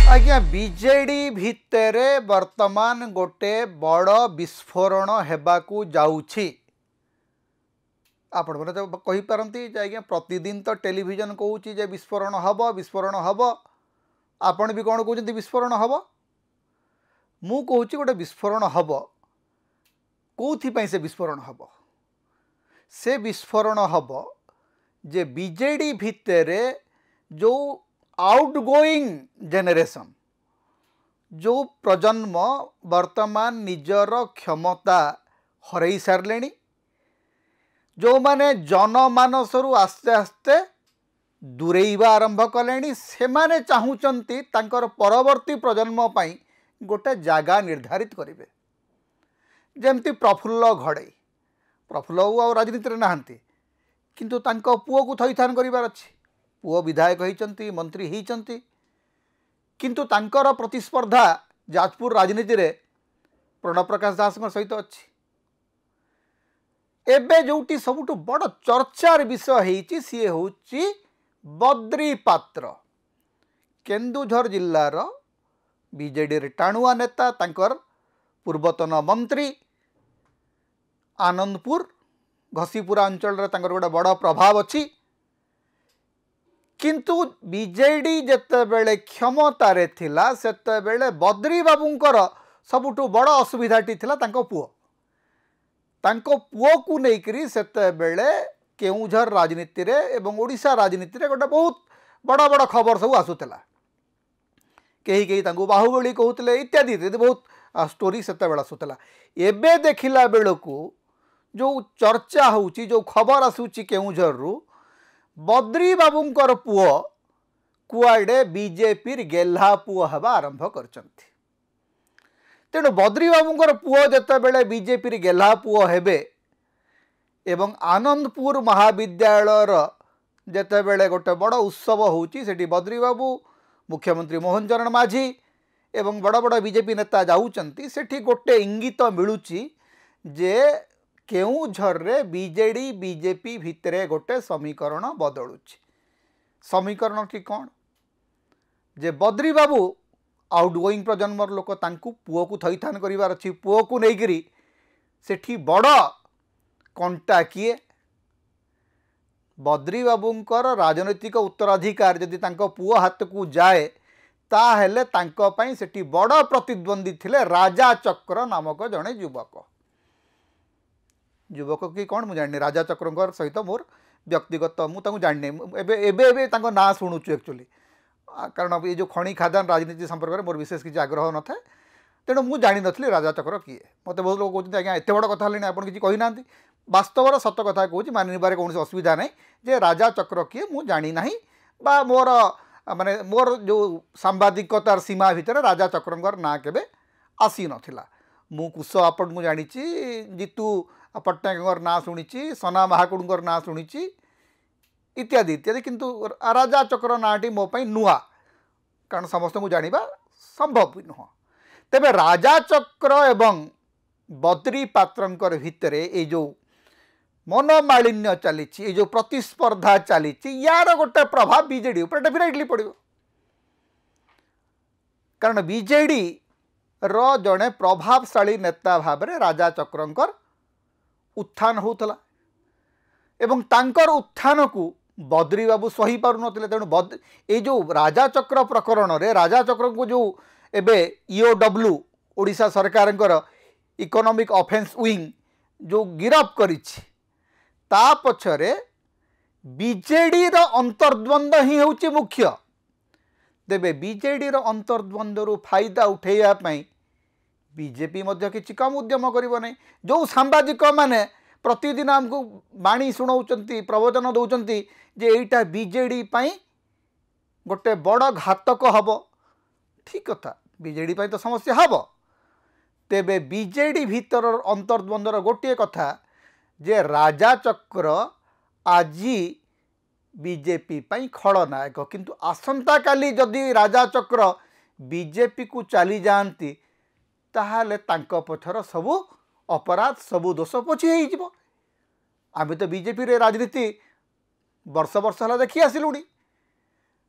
आज्ञा बीजेडी भितर वर्तमान गोटे बड़ विस्फोरण हेबाकू जाउछि। आपण मैंने तो कहीपारती आज्ञा प्रतिदिन तो टेलीविजन कहूँ जे विस्फोरण हम आपण भी कौन कहते विस्फोरण हम मु कहूँ गोटे विस्फोरण हम कौन से विस्फोरण हम से विस्फोरण हम जे बीजेडी भितर जो आउटगोइंग जेनेरेशन जो प्रजन्म वर्तमान निजर क्षमता हरई सारे जो माने जनमानसरु आस्ते आस्ते दूरेइबा आरंभ कले से माने चाहूचंती तांकर परवर्ती प्रजन्म पाई गोटे जागा निर्धारित करेंगे। जमती प्रफुल्ल घड़ई प्रफुल्ल बाबू राजनीति में नहांती किंतु तांको पुओ को थईथान करिवार अछि। पुओ विधायक होइचंती मंत्री होइचंती किंतु तांकर प्रतिस्पर्धा जाजपुर राजनीति रे प्रणव प्रकाश दास सहित अछि। एबे जोटी सबुठु बड़ चर्चार विषय हेछि सी होछि बद्री पात्र केन्दुझर जिल्लार बीजेडी रे टाणुआ नेता तांकर पूर्वतन मंत्री आनंदपुर घसीपुरा अंचल रे तांकर गोटे बड़ प्रभाव अछि किंतु बीजेडी जेते बेले क्षमतारे थिला सेते बेले बद्री बाबूंकर सबुठु बड़ असुविधाटी थिला तांको पुओ को लेकर सेते बेले केउझर राजनीति रे एवं ओडिशा राजनीति रे गोटे बहुत बड़ बड़ खबर सब आसुला। कहीं कहीं तांको बाहुबली कहते इत्यादि इत्यादि बहुत स्टोरी सेते बेले आसुला। एबे देखिला बेलू जो चर्चा होउची जो खबर आसूची केउझर रु बद्री बाबूंकर पुओ कुआडे बीजेपी गेल्हा पुओ हवा आरंभ करचंती। तेणु बद्री बाबूंकर पुओ जेते बेले बीजेपी गेल्हा पुओ हेबे एवं आनंदपुर महाविद्यालयर जेते बेले गोटे बड़ उत्सव होउची सेठी बद्री बाबू मुख्यमंत्री मोहन चरण माझी एवं बड़ बड़ बीजेपी नेता जाउचंती सेठी गोटे इंगित मिलुची जे केउझर रे बीजेडी बीजेपी भितरे गोटे समीकरण बदलुची। समीकरण टी कौन जे बद्री बाबू आउटगोइंग प्रजन्मर लोक तांकु पुओ को थईथान करिवार अछि। पुओ को नेगिरी सेठी बड़ कंटा किए बद्री बाबूंकर राजनैतिक उत्तराधिकार जदि तांको पुओ हाथ को जाए ताहेले तांको पई सेठी बड़ प्रतिद्वंदी थिले राजा चक्र नामक जड़े युवक कि कौन मुझे जानी राजा चक्रंकर सहित मोर व्यक्तिगत मुझे जानी एबे तांको ना शुणुचु एक्चुअली कारण ये जो खणी खादान राजनीति संपर्क में मोर विशेष किसी आग्रह न था तेणु मुझे जानी नी राजा चक्र किए मत बहुत लोग कहते आज्ञा एत बड़ कथा आप किसी कही ना वास्तवर सत कथा कहूँ मानवर कौन असुविधा नहीं जे राजा चक्र किए मुझे जानी ना बा मोर माने मोर जो सांबादिकतार सीमा भितर राजा चक्रंकर ना केबे आसी नथिला। मु कुश आपण को जानी जीतू पट्टनायक ना शुणी सना महाकुड़ ना शुणी इत्यादि इत्यादि किंतु राजा चक्र नाटी मो पई नुआ कारण समस्त को जानिबा संभव नुह। तेबे राजा चक्र एवं बद्री पात्रंकर भितरे ए जो मनोमालिन्य चली जो प्रतिस्पर्धा चली यार गोटे प्रभाव बीजेडी ऊपर डेफिनेटली पड़ो कारण बीजेडी रो जड़े प्रभावशाली नेता भाव में राजा चक्रंकर उत्थान होता एवं तांकर उत्थान को बद्री बाबू सही पार नथिले। तेणु ये जो राजा चक्र प्रकरण रे राजा चक्र को जो एबे ईओडब्ल्यू ओडिशा सरकार इकोनॉमिक ऑफेंस विंग जो गिरफ करिछि ता पछरे बीजेडी रो अंतर्द्वंद ही होउछि मुख्य। तेबे बीजेडी रो अंतर्द्वंद रु फायदा उठेया पई बीजेपी मध्य किछि कम उद्यम करिवो नै। जो सांबादिक माने प्रतिदिन हमको बाणी शुणाउचंती प्रवचन दौचंती जे एटा बीजेडी पई गोटे बड़ घातक हब ठीक कथा बीजेडी पई तो समस्या हब। तेबे बीजेडी भीतर अंतर्द्वंदर गोटे कथा जे राजा चक्र आजी बीजेपी पई खलनायक किंतु आसंता काली जदि राजा चक्र बीजेपी को चली जाती ताहाले तांको पछर सबू अपराध सबू दोष पोछी हो आम तो बीजेपी रे राजनीति वर्ष वर्ष है देखी आसिलुणी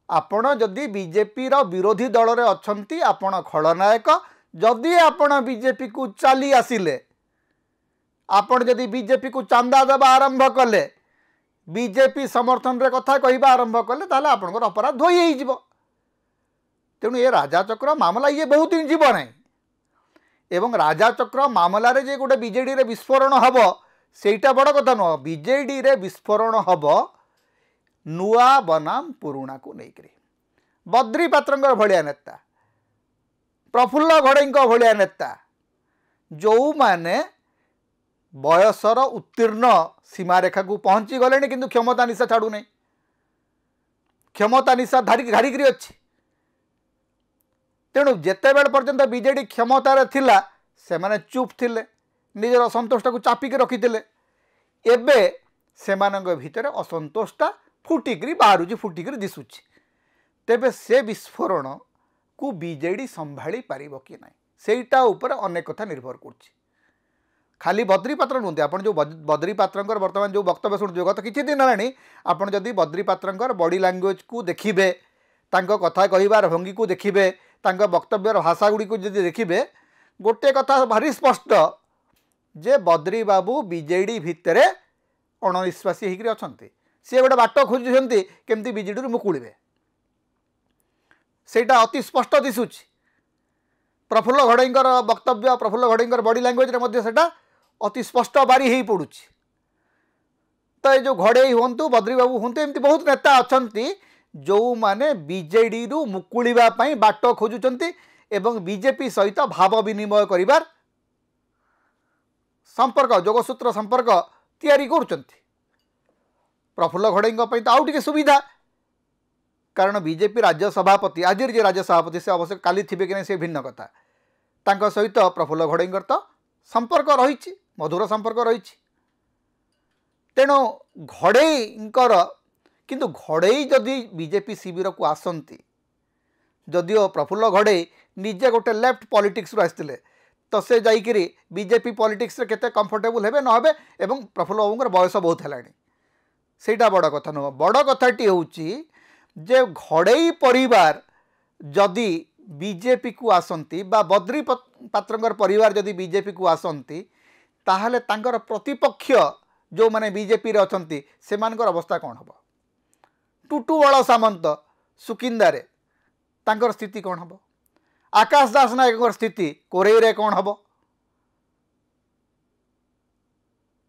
आपण जदि बीजेपी रो विरोधी दल रे अछंती आपण खलनायक जदि आपण बीजेपी को चली आसिले आपण जदि बीजेपी को चांदा देवा आरंभ कले बीजेपी समर्थन रे कथा कहवा आरंभ कले ताले आपनकर अपराध धोई होई जिवो तेणु ये राजा चक्र मामला ये बहुत दिन जीव ना एवं राजा चक्र मामला रे जे गोटे बीजेडी रे विस्फोरण हम सेटा बड़ कथा नुह बीजेडी रे विस्फोरण हम नुआ बनाम पुराणा को लेकर बद्री पात्र भाया नेता प्रफुल्ल घड़ई भाया नेता जो माने बयसर उत्तीर्ण सीमारेखा को पहुँची गले किंतु क्षमता निशा छाड़ू नहीं क्षमता निशा धारिकी अच्छी तेणु जिते बेल पर्यंत बीजेडी क्षमतार थिला से माने चुप थिले निजर असंतोषटा को चापिकी रखिथिले एबे सेमानंग भितर असंतोषटा फुटिकी बाहर फुटिकी दिशुची तेबे से विस्फोरण को बीजेडी संभाली पारिबो कि नहीं सेटा ऊपर अनेक कथा निर्भर करछि खाली बद्री पात्र नुहति आपन जो बद्री पात्रंकर वर्तमान जो वक्तव्य शुणु गत किछि दिन हेलानी आपन जदि बद्री पात्रंकर बॉडी लैंग्वेज को देखिबे तांको कथा कहिबार भंगी को देखिबे तांको वक्तव्यर भाषा गुडी को जदि देखिबे गोटे कथा भारी स्पष्ट जे बद्री बाबू बीजेडी भितरे अणनिश्वासी होकर अछंती सी गोटे बाट खोजुछंती केमती बीजेडी रु मुकुलिबे सेटा अति स्पष्ट दिसुछि प्रफुल्ल घड़ईंकर वक्तव्य प्रफुल्ल घड़ईंकर बॉडी लैंग्वेज रे मध्ये सेटा अति स्पष्ट बारी हेई पड़ुछि तो ये जो घड़ई हुंतु बद्री बाबू हुंतु एमती बहुत नेता अछंती जो माने बीजेडी रु मुकुलिबा पई बाट खोजुछंती एवं बीजेपी सहित भाव विनिमय करिबार संपर्क जोगसूत्र संपर्क तैयारी करुछंती प्रफुल्ल घड़ईंग पई तो आउ टिके सुविधा कारण बीजेपी राज्य सभापति आज जे राज्य सभापति से अवश्य काली थिबे कि नहीं से भिन्न कथा तांको सहित प्रफुल्ल घड़ईंगर तो संपर्क रही मधुर संपर्क रही तेणु घड़ईंकर किंतु घड़ई जदि बीजेपी शिविर को आसंती जदिओ प्रफुल्ल घड़ई निजे गोटे लेफ्ट पॉलिटिक्स रु आसते तो से जाइकरी बीजेपी पॉलिटिक्स रे केते कंफर्टेबल हेबे न हेबे एवं प्रफुल्ल बाबूंकर बयस बहुत हेलानी सेटा बड़ कथा नुह बड़ कथाटी होउची जे घड़ई परिवार जदि बीजेपी को आसंती बा बद्री पात्रंकर परिवार जदि बीजेपी को आसंती ताहले तांकर प्रतिपक्ष जो माने बीजेपी रे अछंती सेमानकर अवस्था कौन हबो टुटू बड़ सामंत सुकिंदारे तांकर स्थिति कौन हबो आकाश दास नायक स्थिति कोरेई रे कौन हबो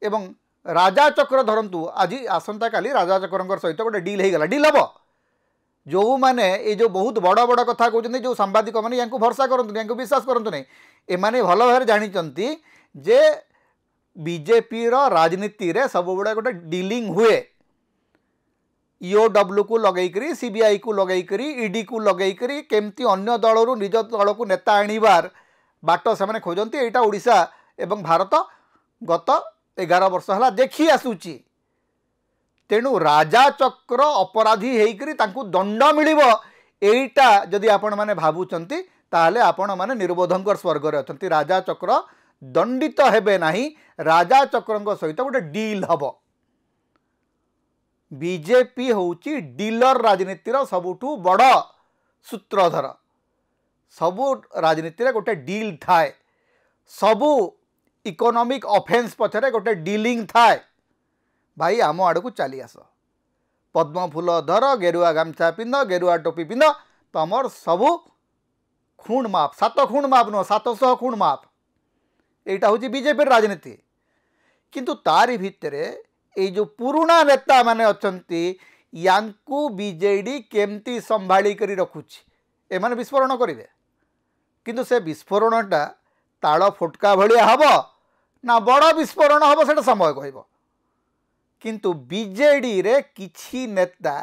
एवं राजा चक्र धरंतु आज आसंता काली राजा चक्रंकर सहित गोटे डील हो गला डील हबो जो माने ये जो बहुत बड़ बड़ कथा कहते जो सांबादिक मैंने या भरसा करते विश्वास करते नहीं एमाने भल भाव जानी जे बीजेपी राजनीति रे सब बड़ा गोटे डीलिंग हुए ईओडब्ल्यू को लगेकरी सीबीआई को लगेकरी ईडी को लगेकरी केमती अन्य दल रु निज दल को नेता आणिबार बाट से खोजती यहाँ ओडिशा एवं भारत गत 11 वर्ष है देखी आसूची तेणु राजा चक्र अपराधी होकर तांकु दंड मिलिबो एटा जदि आपण माने भाबुचंती ताहले आपण माने निर्बोधंकर स्वर्ग रे अछंती राजा चक्र दंडित हेबे नाही राजा चक्रंक सहित गोटे डील हबो बीजेपी होउची डीलर राजनीतिर सबुठू बड़ सूत्रधर सबु राजनीति रे गोटे डील थाए सबु इकोनॉमिक ऑफेंस पछरे गोटे डीलिंग थाए भाई आम आड़ को चली आस पद्म फूल धर गेरुआ गामछा पिंध गेरुआ टोपी पिंध तमर सबू खूण माप 7 खूण माप नुह 700 खूण माप यहाँ हूँ बीजेपी राजनीति किंतु तारी भितरे ये जो पुराना नेता माने अछंती यांकु बीजेडी केमती संभाली करी रखुची एमाने विस्फोरण करिवे किंतु से विस्फोरणटा ताल फोटका भलिया हबो ना बड़ विस्फोरण हबो सेटा समय कहबो किंतु बीजेडी रे किछि नेता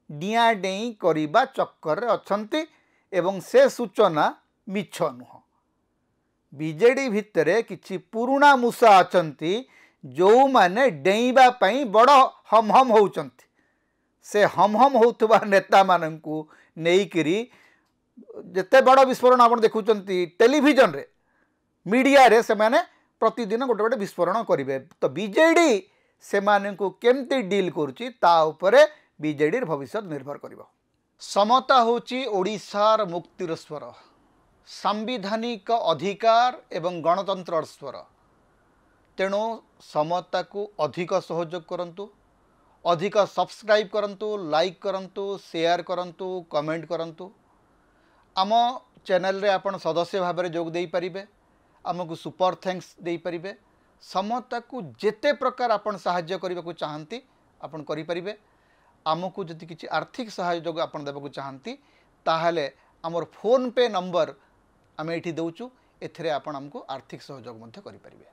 डिया डेई करिबा चक्कर रे अछंती एवं से सूचना मिछ नुह बीजेडी भितरे किछि पुराना मूसा अछंती जो माने डेईबा पई बड़ हम होउचंती से हम होउतबा नेता माननकु नेइकरी जेते बड़ विस्फोरण आपण देखुचंती टेलीविजन रे मीडिया रे से माने प्रतिदिन गोटे गोटे विस्फोरण करिवे तो बीजेडी सेमानंकु केमती डील करुची ता उपरे बीजेडी भविष्य निर्भर करिवो। समता होची ओडिशार मुक्तिर स्वर, सांविधानिक अधिकार एवं गणतंत्र स्वर। तेणु समता को अधिक सहयोग करंतु, अधिक सब्सक्राइब करंतु, लाइक करंतु, शेयर करंतु, कमेंट करंतु। आम चैनल रे आपण सदस्य भाव में जोग दे पारिबे, आमको सुपर थैंक्स दे पारिबे। समता को जेते प्रकार आपण सहाय्य करबा को चाहंती आपण करि पारिबे। आमको जदि किछि आर्थिक सहयोग आपण देबा को चाहंती ताहले हमर फोन पे नंबर आमे एठी दउचु, एथरे आपण हमको आर्थिक सहयोग मध्य करि पारिबे।